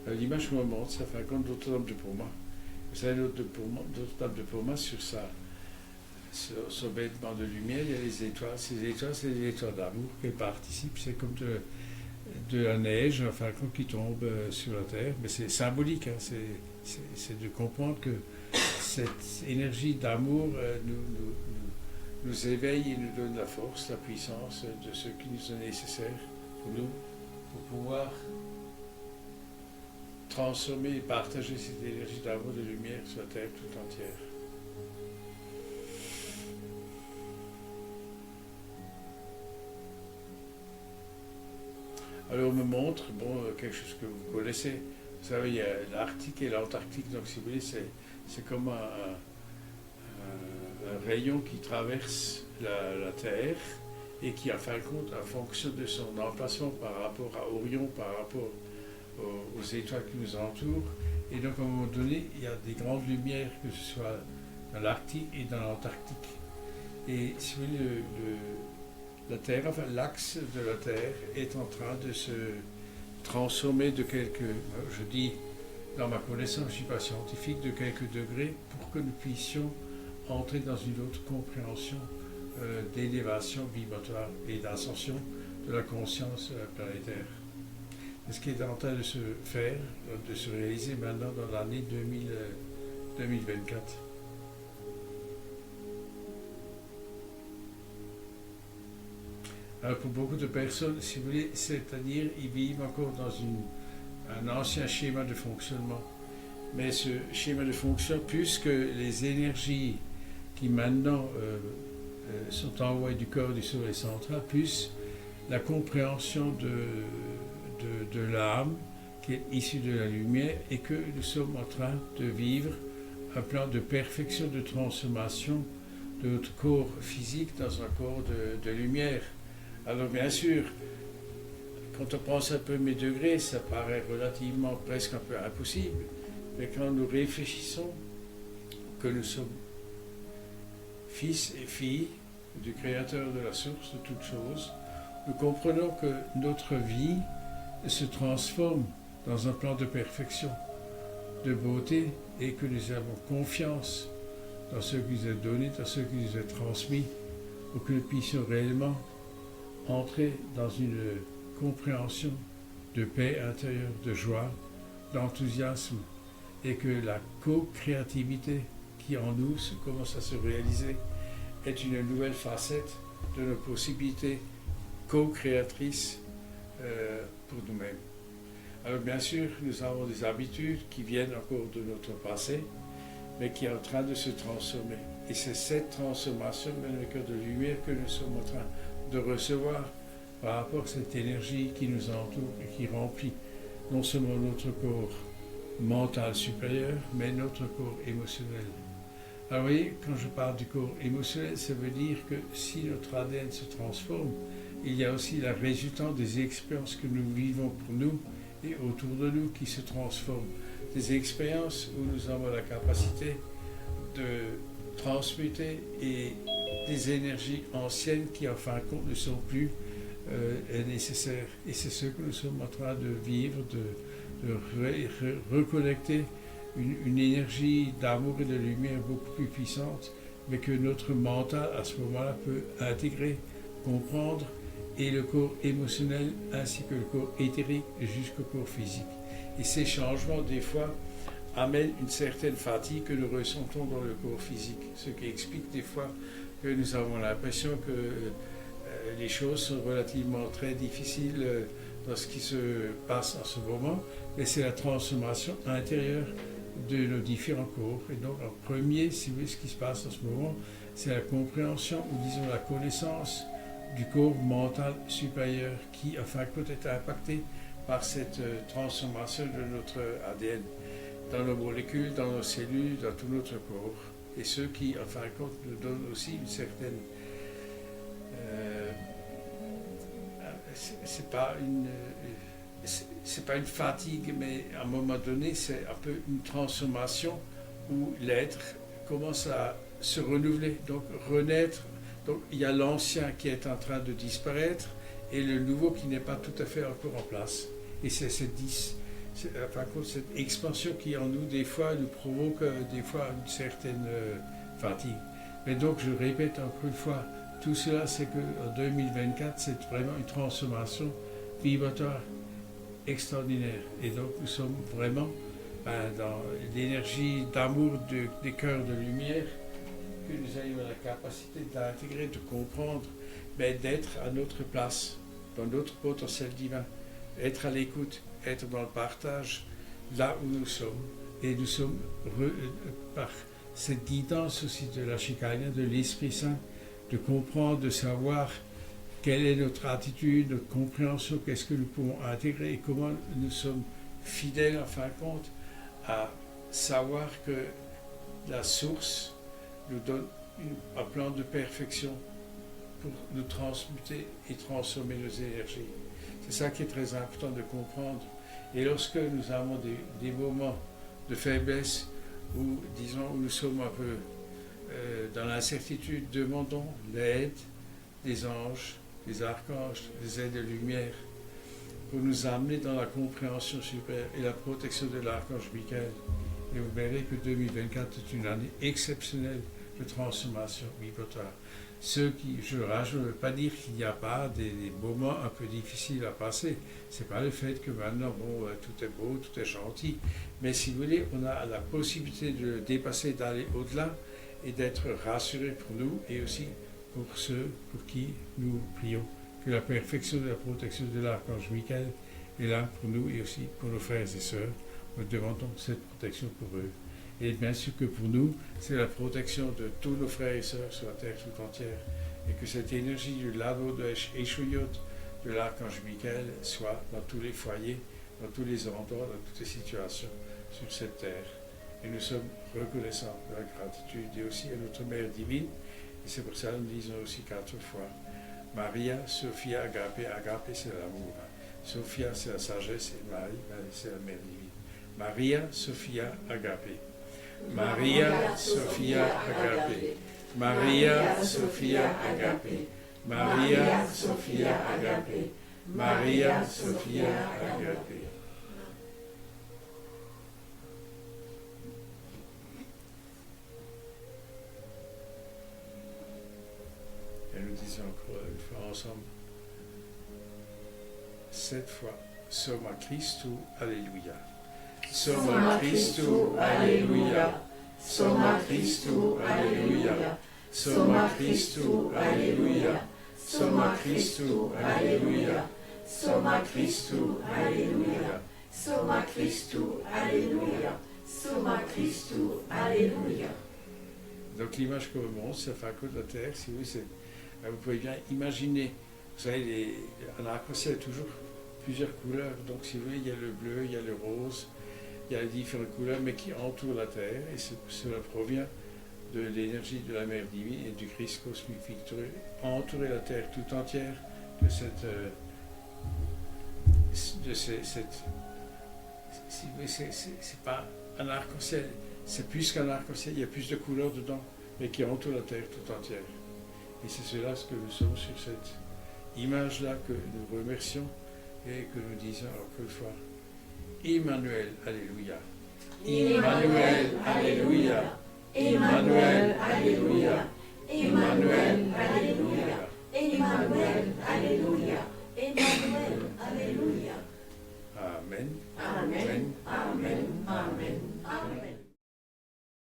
L'image que me montre, ça fait un compte Notre-Dame de Poma. Vous savez, Notre-Dame de Poma, sur son vêtement de lumière, il y a les étoiles. Ces étoiles, c'est les étoiles d'amour qui participent. C'est comme de la neige, enfin, qui tombe sur la terre. Mais c'est symbolique, hein. C'est de comprendre que cette énergie d'amour nous éveille et nous donne la force, la puissance de ce qui nous est nécessaire pour nous, pour pouvoir transformer et partager cette énergie d'amour et de lumière sur la terre tout entière. Alors on me montre quelque chose que vous connaissez. Vous savez, il y a l'Arctique et l'Antarctique, donc si vous voulez, c'est comme un rayon qui traverse la Terre et qui, en fin de compte, en fonction de son emplacement par rapport à Orion, par rapport aux étoiles qui nous entourent, et donc à un moment donné, il y a des grandes lumières, que ce soit dans l'Arctique et dans l'Antarctique. Et si vous voulez, la Terre, enfin l'axe de la Terre est en train de se transformer de quelques, je dis dans ma connaissance, je ne suis pas scientifique, de quelques degrés pour que nous puissions entrer dans une autre compréhension d'élévation vibratoire et d'ascension de la conscience planétaire. C'est ce qui est en train de se faire, de se réaliser maintenant dans l'année 2024. Alors pour beaucoup de personnes, si vous voulez, c'est-à-dire ils vivent encore dans un ancien schéma de fonctionnement. Mais ce schéma de fonctionnement, puisque les énergies qui maintenant sont envoyées du corps du soleil central, plus la compréhension de l'âme qui est issue de la lumière, et que nous sommes en train de vivre un plan de perfection, de transformation de notre corps physique dans un corps de lumière. Alors bien sûr, quand on pense un peu mes degrés, ça paraît relativement presque un peu impossible, mais quand nous réfléchissons que nous sommes fils et filles du Créateur de la source de toutes choses, nous comprenons que notre vie se transforme dans un plan de perfection, de beauté, et que nous avons confiance dans ce qui nous est donné, dans ce qui nous est transmis, pour que nous puissions réellement entrer dans une compréhension de paix intérieure, de joie, d'enthousiasme, et que la co-créativité qui en nous commence à se réaliser est une nouvelle facette de nos possibilités co-créatrices pour nous-mêmes. Alors bien sûr, nous avons des habitudes qui viennent encore de notre passé, mais qui est en train de se transformer. Et c'est cette transformation, même le cœur de lumière, que nous sommes en train de recevoir par rapport à cette énergie qui nous entoure et qui remplit non seulement notre corps mental supérieur, mais notre corps émotionnel. Alors vous voyez, quand je parle du corps émotionnel, ça veut dire que si notre ADN se transforme, il y a aussi la résultante des expériences que nous vivons pour nous et autour de nous qui se transforment. Des expériences où nous avons la capacité de transmuter et des énergies anciennes qui en fin de compte ne sont plus nécessaires. Et c'est ce que nous sommes en train de vivre, de reconnecter une énergie d'amour et de lumière beaucoup plus puissante, mais que notre mental à ce moment-là peut intégrer, comprendre, et le corps émotionnel ainsi que le corps éthérique jusqu'au corps physique. Et ces changements, des fois, amènent une certaine fatigue que nous ressentons dans le corps physique, ce qui explique des fois que nous avons l'impression que les choses sont relativement très difficiles dans ce qui se passe en ce moment, mais c'est la transformation intérieure de nos différents corps. Et donc, en premier, si vous voulez, ce qui se passe en ce moment, c'est la compréhension, ou disons la connaissance du corps mental supérieur qui, enfin, peut être impacté par cette transformation de notre ADN dans nos molécules, dans nos cellules, dans tout notre corps. Et ce qui, en fin de compte, nous donne aussi une certaine... c'est pas une fatigue, mais à un moment donné, c'est un peu une transformation où l'être commence à se renouveler, donc renaître. Donc il y a l'ancien qui est en train de disparaître et le nouveau qui n'est pas tout à fait encore en place. Et c'est cette expansion qui en nous, des fois, nous provoque des fois une certaine fatigue. Mais donc, je répète encore une fois, tout cela, c'est qu'en 2024, c'est vraiment une transformation vibratoire extraordinaire. Et donc, nous sommes vraiment dans l'énergie d'amour des cœurs de lumière, que nous ayons la capacité d'intégrer, de comprendre, d'être à notre place, dans notre potentiel divin, être à l'écoute, être dans le partage, là où nous sommes. Et nous sommes, par cette guidance aussi de la Shekinah, de l'Esprit Saint, de comprendre, de savoir quelle est notre attitude, notre compréhension, qu'est-ce que nous pouvons intégrer et comment nous sommes fidèles en fin de compte à savoir que la source nous donne un plan de perfection pour nous transmuter et transformer nos énergies. C'est ça qui est très important de comprendre. Et lorsque nous avons des moments de faiblesse où, disons, où nous sommes un peu dans l'incertitude, demandons l'aide des anges, des archanges, des aides de lumière pour nous amener dans la compréhension supérieure et la protection de l'archange Michael. Et vous verrez que 2024 est une année exceptionnelle de transformation vibratoire. Je ne veux pas dire qu'il n'y a pas des moments un peu difficiles à passer. Ce n'est pas le fait que maintenant, tout est beau, tout est gentil. Mais si vous voulez, on a la possibilité de le dépasser, d'aller au-delà et d'être rassurés pour nous et aussi pour ceux pour qui nous prions. Que la perfection de la protection de l'archange Michael est là pour nous et aussi pour nos frères et sœurs. Nous demandons cette protection pour eux. Et bien sûr que pour nous, c'est la protection de tous nos frères et sœurs sur la terre tout entière. Et que cette énergie du laveau de Eshuyot, de l'archange Michael, soit dans tous les foyers, dans tous les endroits, dans toutes les situations sur cette terre. Et nous sommes reconnaissants de la gratitude et aussi à notre Mère divine. Et c'est pour ça que nous disons aussi 4 fois Maria, Sophia, Agapé. Agapé, c'est l'amour. Sophia, c'est la sagesse. Et Marie, c'est la Mère divine. Maria, Sophia, Agapé. Maria, Sophia, Agapé. Maria, Sophia, Agapé. Maria, Sophia, Agapé. Maria, Sophia, Agapé. Et nous disons encore une fois ensemble, 7 fois, Soma Christu, Alléluia. Soma Christu, Alléluia. Soma Christu, Alléluia. Soma Christu, Alléluia. Soma Christu, Alléluia. Soma Christu, Alléluia. Soma Christu, Alléluia. Soma Christu, Alléluia. Donc l'image que vous montre, c'est la fin de la terre, si vous pouvez bien imaginer, vous savez, un arc-en-ciel a toujours plusieurs couleurs, donc si vous voulez, il y a le bleu, il y a le rose, il y a différentes couleurs, mais qui entourent la terre, et cela provient de l'énergie de la Mère divine et du Christ cosmique victorieux, entourer la terre tout entière de c'est pas un arc-en-ciel, c'est plus qu'un arc-en-ciel, il y a plus de couleurs dedans, mais qui entoure la terre tout entière. Et c'est cela ce que nous sommes sur cette image-là que nous remercions et que nous disons encore une fois. Emmanuel, Alléluia. Emmanuel, Alléluia. Emmanuel, Alléluia. Emmanuel, Alléluia. Emmanuel, Alléluia. Emmanuel, Alléluia. Amen. Amen. Amen.